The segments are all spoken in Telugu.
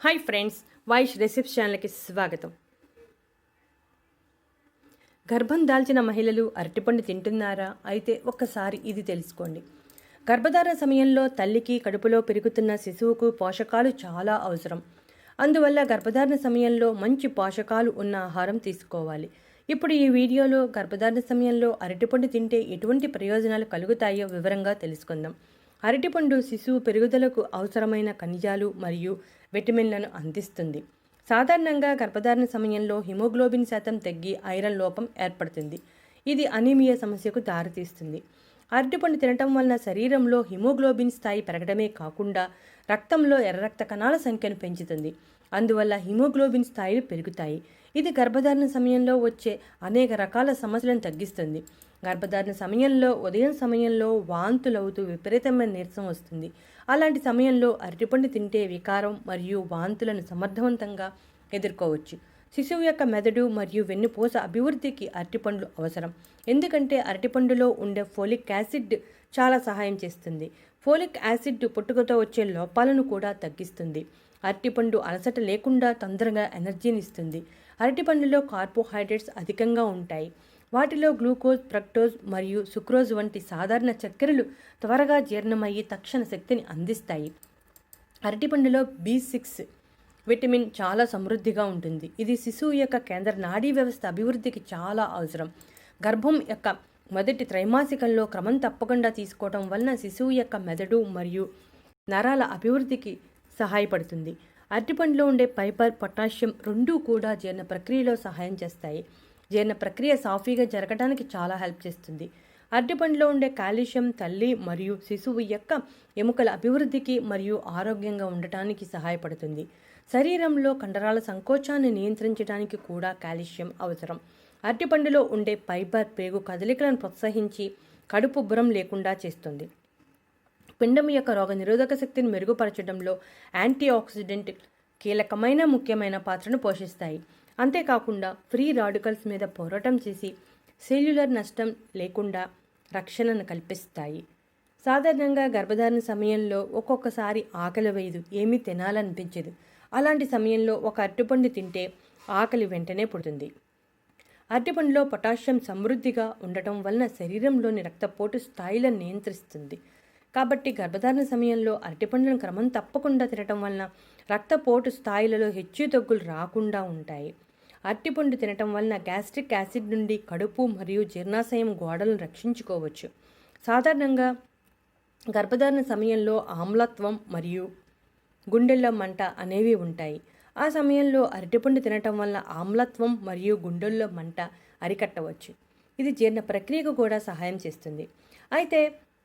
హాయ్ ఫ్రెండ్స్, వైష్ రెసిప్స్ ఛానల్కి స్వాగతం. గర్భం దాల్చిన మహిళలు అరటిపండు తింటున్నారా? అయితే ఒక్కసారి ఇది తెలుసుకోండి. గర్భధారణ సమయంలో తల్లికి కడుపులో పెరుగుతున్న శిశువుకు పోషకాలు చాలా అవసరం. అందువల్ల గర్భధారణ సమయంలో మంచి పోషకాలు ఉన్న ఆహారం తీసుకోవాలి. ఇప్పుడు ఈ వీడియోలో గర్భధారణ సమయంలో అరటిపండు తింటే ఎటువంటి ప్రయోజనాలు కలుగుతాయో వివరంగా తెలుసుకుందాం. అరటిపండు శిశువు పెరుగుదలకు అవసరమైన ఖనిజాలు మరియు విటమిన్లను అందిస్తుంది. సాధారణంగా గర్భధారణ సమయంలో హిమోగ్లోబిన్ శాతం తగ్గి ఐరన్ లోపం ఏర్పడుతుంది. ఇది అనీమియా సమస్యకు దారితీస్తుంది. అరటిపండు తినటం వలన శరీరంలో హిమోగ్లోబిన్ స్థాయి పెరగడమే కాకుండా రక్తంలో ఎర్ర రక్త కణాల సంఖ్యను పెంచుతుంది. అందువల్ల హిమోగ్లోబిన్ స్థాయిలు పెరుగుతాయి. ఇది గర్భధారణ సమయంలో వచ్చే అనేక రకాల సమస్యలను తగ్గిస్తుంది. గర్భధారణ సమయంలో ఉదయం సమయంలో వాంతులవుతూ విపరీతమైన నీరసం వస్తుంది. అలాంటి సమయంలో అరటిపండు తింటే వికారం మరియు వాంతులను సమర్థవంతంగా ఎదుర్కోవచ్చు. శిశువు యొక్క మెదడు మరియు వెన్నుపూస అభివృద్ధికి అరటిపండ్లు అవసరం. ఎందుకంటే అరటిపండులో ఉండే ఫోలిక్ యాసిడ్ చాలా సహాయం చేస్తుంది. ఫోలిక్ యాసిడ్ పుట్టుకతో వచ్చే లోపాలను కూడా తగ్గిస్తుంది. అరటిపండు అలసట లేకుండా తొందరగా ఎనర్జీని ఇస్తుంది. అరటిపండులో కార్బోహైడ్రేట్స్ అధికంగా ఉంటాయి. వాటిలో గ్లూకోజ్, ఫ్రక్టోజ్ మరియు సుక్రోజ్ వంటి సాధారణ చక్కెరలు త్వరగా జీర్ణమయ్యి తక్షణ శక్తిని అందిస్తాయి. అరటిపండులో B6 విటమిన్ చాలా సమృద్ధిగా ఉంటుంది. ఇది శిశువు యొక్క కేంద్ర నాడీ వ్యవస్థ అభివృద్ధికి చాలా అవసరం. గర్భం యొక్క మొదటి త్రైమాసికంలో క్రమం తప్పకుండా తీసుకోవడం వలన శిశువు యొక్క మెదడు మరియు నరాల అభివృద్ధికి సహాయపడుతుంది. అరటిపండులో ఉండే ఫైబర్, పొటాషియం రెండూ కూడా జీర్ణ ప్రక్రియలో సహాయం చేస్తాయి. జీర్ణ ప్రక్రియ సాఫీగా జరగడానికి చాలా హెల్ప్ చేస్తుంది. అరటిపండులో ఉండే కాల్షియం తల్లి మరియు శిశువు యొక్క ఎముకల అభివృద్ధికి మరియు ఆరోగ్యంగా ఉండటానికి సహాయపడుతుంది. శరీరంలో కండరాల సంకోచాన్ని నియంత్రించడానికి కూడా కాల్షియం అవసరం. అరటిపండులో ఉండే ఫైబర్ పేగు కదలికలను ప్రోత్సహించి కడుపు ఉబ్బరం లేకుండా చేస్తుంది. పిండం యొక్క రోగ నిరోధక శక్తిని మెరుగుపరచడంలో యాంటీ ఆక్సిడెంట్ కీలకమైన ముఖ్యమైన పాత్రను పోషిస్తాయి. అంతేకాకుండా ఫ్రీ రాడికల్స్ మీద పోరాటం చేసి సెల్యులర్ నష్టం లేకుండా రక్షణను కల్పిస్తాయి. సాధారణంగా గర్భధారణ సమయంలో ఒక్కొక్కసారి ఆకలి వేయదు, ఏమీ తినాలనిపించదు. అలాంటి సమయంలో ఒక అరటిపండు తింటే ఆకలి వెంటనే పుడుతుంది. అరటిపండులో పొటాషియం సమృద్ధిగా ఉండటం వలన శరీరంలోని రక్తపోటు స్థాయిలను నియంత్రిస్తుంది. కాబట్టి గర్భధారణ సమయంలో అరటిపండులను క్రమం తప్పకుండా తినటం వలన రక్తపోటు స్థాయిలలో హెచ్చుతగ్గులు రాకుండా ఉంటాయి. అరటిపండు తినటం వలన గ్యాస్ట్రిక్ యాసిడ్ నుండి కడుపు మరియు జీర్ణాశయం గోడలను రక్షించుకోవచ్చు. సాధారణంగా గర్భధారణ సమయంలో ఆమ్లత్వం మరియు గుండెల్లో మంట అనేవి ఉంటాయి. ఆ సమయంలో అరటిపండు తినటం వల్ల ఆమ్లత్వం మరియు గుండెల్లో మంట అరికట్టవచ్చు. ఇది జీర్ణ ప్రక్రియకు కూడా సహాయం చేస్తుంది. అయితే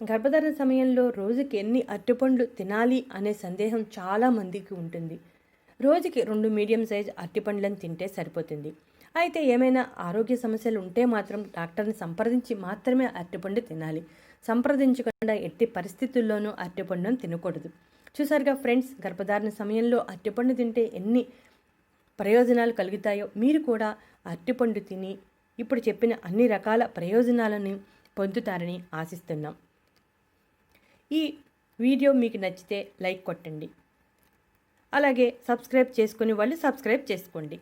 గర్భధారణ సమయంలో రోజుకి ఎన్ని అరటిపండ్లు తినాలి అనే సందేహం చాలామందికి ఉంటుంది. రోజుకి 2 మీడియం సైజ్ అరటిపండ్లను తింటే సరిపోతుంది. అయితే ఏమైనా ఆరోగ్య సమస్యలు ఉంటే మాత్రం డాక్టర్ని సంప్రదించి మాత్రమే అరటిపండు తినాలి. సంప్రదించకుండా ఎట్టి పరిస్థితుల్లోనూ అరటిపండును తినకూడదు. చూసారుగా ఫ్రెండ్స్, గర్భధారణ సమయంలో అరటిపండు తింటే ఎన్ని ప్రయోజనాలు కలుగుతాయో మీరు కూడా అరటిపండు తిని ఇప్పుడు చెప్పిన అన్ని రకాల ప్రయోజనాలను పొందుతారని ఆశిస్తున్నాం. ఈ వీడియో మీకు నచ్చితే లైక్ కొట్టండి. అలాగే సబ్స్క్రైబ్ చేసుకునే వాళ్ళు సబ్స్క్రైబ్ చేసుకోండి.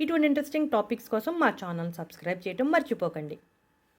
ఇటువంటి ఇంట్రెస్టింగ్ టాపిక్స్ కోసం మా ఛానల్ సబ్స్క్రైబ్ చేయడం మర్చిపోకండి.